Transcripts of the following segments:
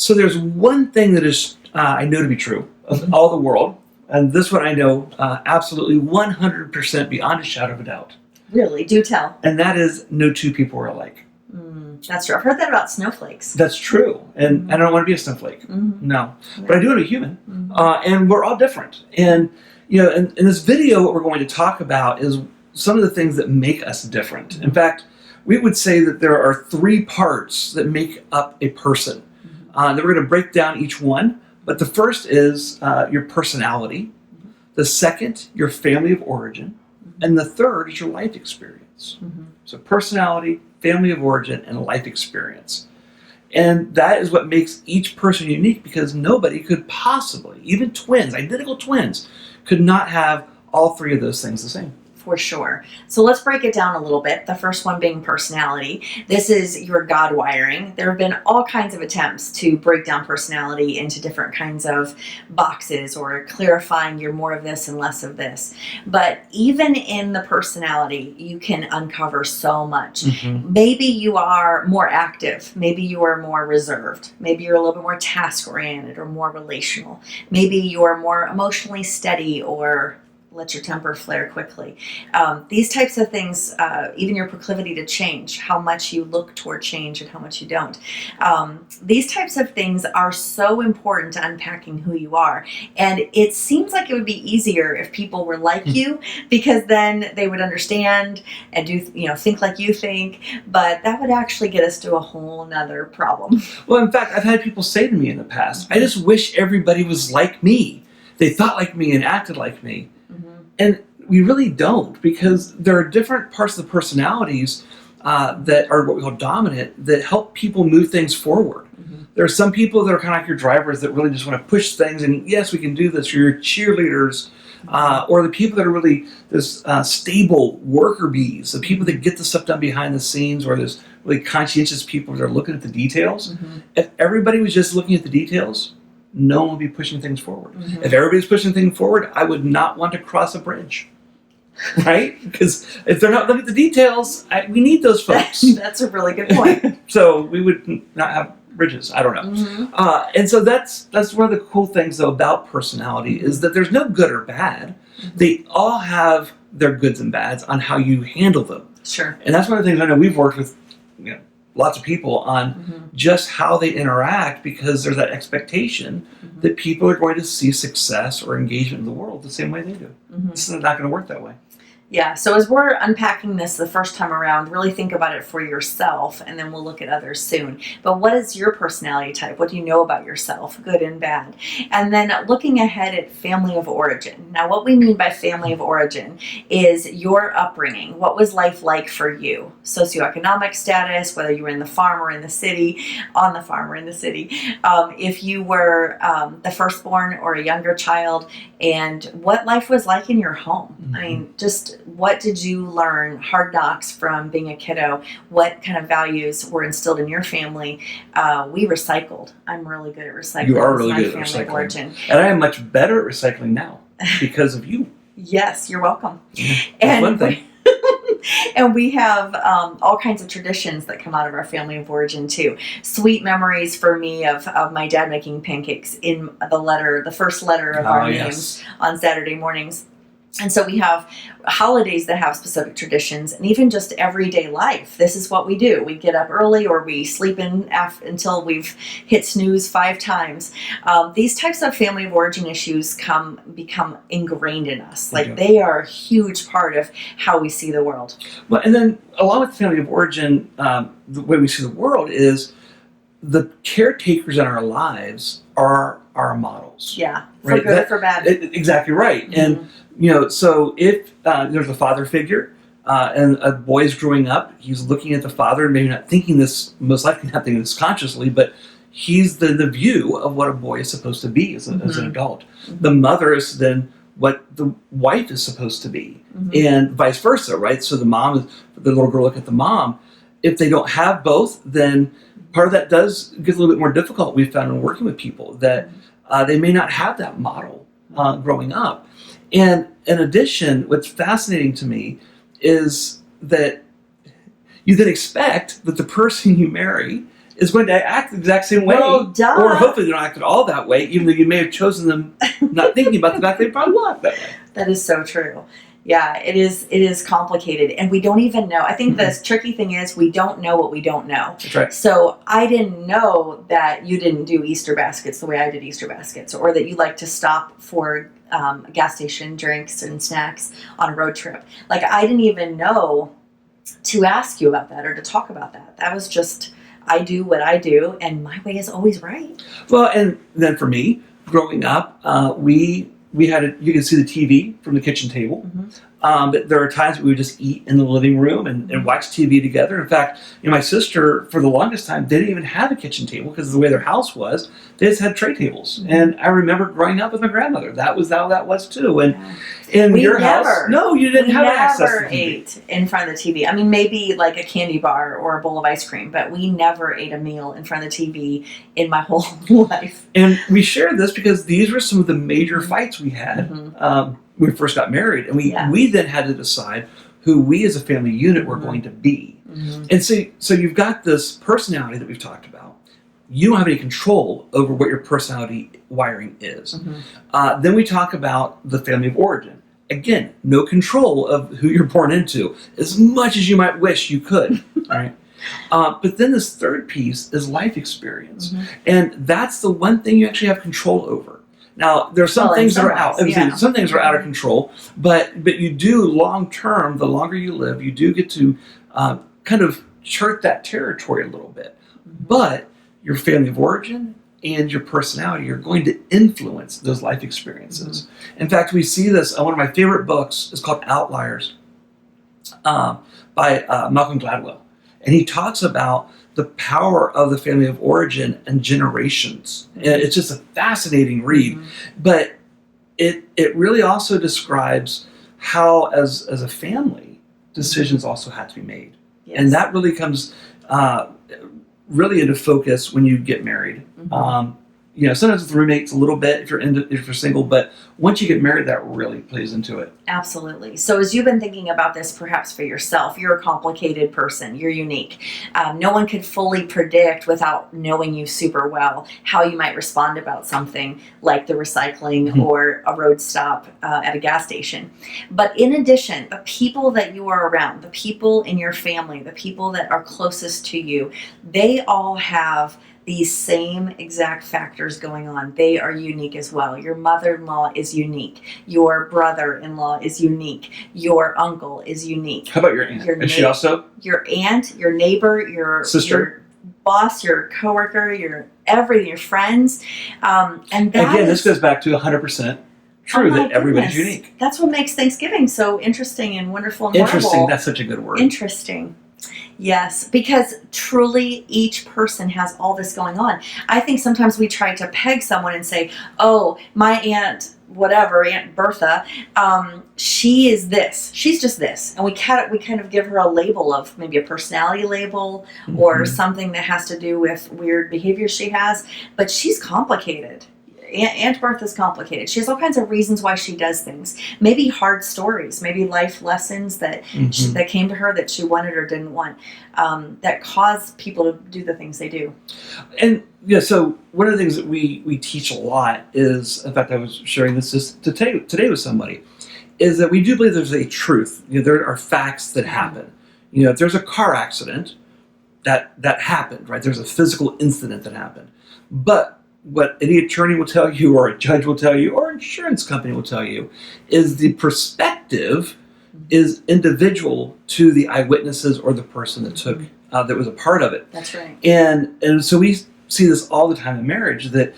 So there's one thing that is I know to be true of all the world, and this one I know absolutely 100% beyond a shadow of a doubt. Really? Do tell. And that is no two people are alike. That's true. I've heard that about snowflakes. That's true. And I don't want to be a snowflake. No. But I do want to be human. And we're all different. And, in this video, what we're going to talk about is some of the things that make us different. In fact, we would say that there are 3 parts that make up a person. That we're going to break down each one. But the first is your personality. The second, your family of origin. And the third is your life experience. So personality, family of origin, and life experience. And that is what makes each person unique, because nobody could possibly, even twins, identical twins, could not have all 3 of those things the same. For sure. So let's break it down a little bit. The first one being personality. This is your God wiring. There have been all kinds of attempts to break down personality into different kinds of boxes, or clarifying you're more of this and less of this. But even in the personality, you can uncover so much. Maybe you are more active. Maybe you are more reserved. Maybe you're a little bit more task oriented or more relational. Maybe you're more emotionally steady, or let your temper flare quickly. These types of things, even your proclivity to change, how much you look toward change and how much you don't. These types of things are so important to unpacking who you are. And it seems like it would be easier if people were like you, because then they would understand and do, think like you think. But that would actually get us to a whole nother problem. Well, in fact, I've had people say to me in the past, I just wish everybody was like me. They thought like me and acted like me. And we really don't, because there are different parts of the personalities that are what we call dominant, that help people move things forward. There are some people that are kind of like your drivers that really just want to push things, and yes, we can do this, or your cheerleaders, or the people that are really this stable worker bees, the people that get the stuff done behind the scenes, or there's really conscientious people that are looking at the details. If everybody was just looking at the details, no one will be pushing things forward. If everybody's pushing things forward, I would not want to cross a bridge, right? Because if they're not looking at the details, we need those folks. That's a really good point. So we would not have bridges. I don't know. And so that's one of the cool things, though, about personality, is that there's no good or bad. They all have their goods and bads on how you handle them. Sure. And that's one of the things I know we've worked with, lots of people on just how they interact, because there's that expectation that people are going to see success or engagement in the world the same way they do. This is not going to work that way. Yeah, so as we're unpacking this the first time around, really think about it for yourself, and then we'll look at others soon. But what is your personality type? What do you know about yourself, good and bad? And then looking ahead at family of origin. Now, what we mean by family of origin is your upbringing. What was life like for you? Socioeconomic status, whether you were in the farm or in the city, on the farm or in the city. If you were the firstborn or a younger child, and what life was like in your home. I mean, just what did you learn, hard knocks from being a kiddo? What kind of values were instilled in your family? We recycled. I'm really good at recycling. You are really good at recycling. And I am much better at recycling now because of you. Yes, you're welcome. That's one thing. And we have all kinds of traditions that come out of our family of origin too. Sweet memories for me of my dad making pancakes in the first letter of our names on Saturday mornings. And so we have holidays that have specific traditions, and even just everyday life. This is what we do. We get up early, or we sleep in until we've hit snooze 5 times. These types of family of origin issues become ingrained in us. They are a huge part of how we see the world. Well, and then along with the family of origin, the way we see the world is the caretakers in our lives are our models. Yeah, for good or for bad. Exactly right. And so if there's a father figure and a boy is growing up, he's looking at the father, maybe not thinking this, most likely not thinking this consciously, but he's the view of what a boy is supposed to be as an adult. The mother is then what the wife is supposed to be, and vice versa, right? So the little girl look at the mom. If they don't have both, then part of that does get a little bit more difficult. We've found in working with people that they may not have that model growing up. And in addition, what's fascinating to me is that you then expect that the person you marry is going to act the exact same way. Well, duh. Or hopefully they don't act at all that way, even though you may have chosen them not thinking about the fact they probably will act that way. That is so true. Yeah, it is complicated, and we don't even know. I think the tricky thing is we don't know what we don't know. That's right. So I didn't know that you didn't do Easter baskets the way I did Easter baskets, or that you like to stop for gas station drinks and snacks on a road trip. Like, I didn't even know to ask you about that or to talk about that. That was just, I do what I do, and my way is always right. Well, and then for me, growing up, we had you could see the TV from the kitchen table. But there are times we would just eat in the living room and watch TV together. In fact, my sister, for the longest time, they didn't even have a kitchen table because of the way their house was. They just had tray tables. And I remember growing up with my grandmother. That was how that was too. And in your house, no, you didn't have access to TV. We never ate in front of the TV. I mean, maybe like a candy bar or a bowl of ice cream, but we never ate a meal in front of the TV in my whole life. And we shared this because these were some of the major fights we had when we first got married. And we then had to decide who we as a family unit were going to be. And so you've got this personality that we've talked about. You don't have any control over what your personality wiring is. Then we talk about the family of origin. Again, no control of who you're born into, as much as you might wish you could. Right? But then this third piece is life experience. And that's the one thing you actually have control over. Now, there are some things that are out. Some things are out of control, but you do long term. The longer you live, you do get to kind of chart that territory a little bit. But your family of origin and your personality are going to influence those life experiences. In fact, we see this. One of my favorite books is called Outliers by Malcolm Gladwell, and he talks about the power of the family of origin and generations. And it's just a fascinating read. But it really also describes how, as a family, decisions also have to be made. And that really comes really into focus when you get married. Sometimes with roommates a little bit if you're single, but once you get married, that really plays into it. Absolutely. So as you've been thinking about this, perhaps for yourself, you're a complicated person. You're unique. No one could fully predict without knowing you super well how you might respond about something like the recycling or a road stop at a gas station. But in addition, the people that you are around, the people in your family, the people that are closest to you, they all have these same exact factors going on. They are unique as well. Your mother-in-law is unique. Your brother-in-law is unique. Your uncle is unique. How about your aunt? Is she also? Your aunt, your neighbor, your sister, your boss, your coworker, your everything, your friends. And that again, this goes back to 100% true that everybody's unique. That's what makes Thanksgiving so interesting and wonderful and interesting. horrible. That's such a good word. Interesting. Yes, because truly each person has all this going on. I think sometimes we try to peg someone and say, oh, my aunt, whatever, Aunt Bertha, she is this. She's just this. And we kind of give her a label of maybe a personality label or something that has to do with weird behavior she has. But she's complicated. Aunt Bertha's complicated. She has all kinds of reasons why she does things. Maybe hard stories, maybe life lessons that that came to her that she wanted or didn't want, that caused people to do the things they do. And so one of the things that we teach a lot is, in fact, I was sharing this just today with somebody, is that we do believe there's a truth. There are facts that happen. If there's a car accident, that happened, right? There's a physical incident that happened, but what any attorney will tell you, or a judge will tell you, or an insurance company will tell you, is the perspective is individual to the eyewitnesses or the person that took that was a part of it. That's right. And so we see this all the time in marriage, that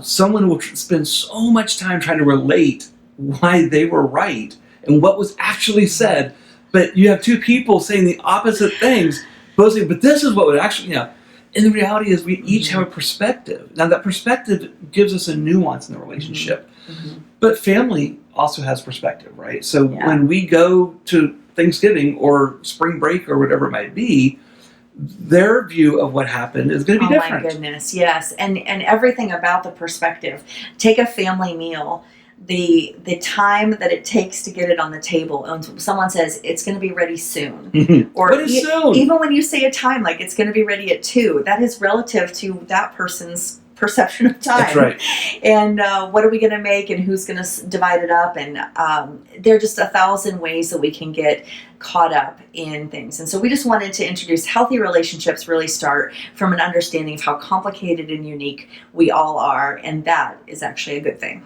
someone will spend so much time trying to relate why they were right and what was actually said, but you have two people saying the opposite things, both saying, but this is what would actually, And the reality is we each have a perspective. Now that perspective gives us a nuance in the relationship. But family also has perspective, right? So when we go to Thanksgiving or spring break or whatever it might be, their view of what happened is going to be different. Oh my goodness, yes. And everything about the perspective. Take a family meal. the time that it takes to get it on the table. And someone says it's going to be ready soon, or What is soon? even when you say a time like it's going to be ready at 2, that is relative to that person's perception of time. That's right. And what are we going to make, and who's going to divide it up? And there are just 1,000 ways that we can get caught up in things. And so we just wanted to introduce healthy relationships really start from an understanding of how complicated and unique we all are, and that is actually a good thing.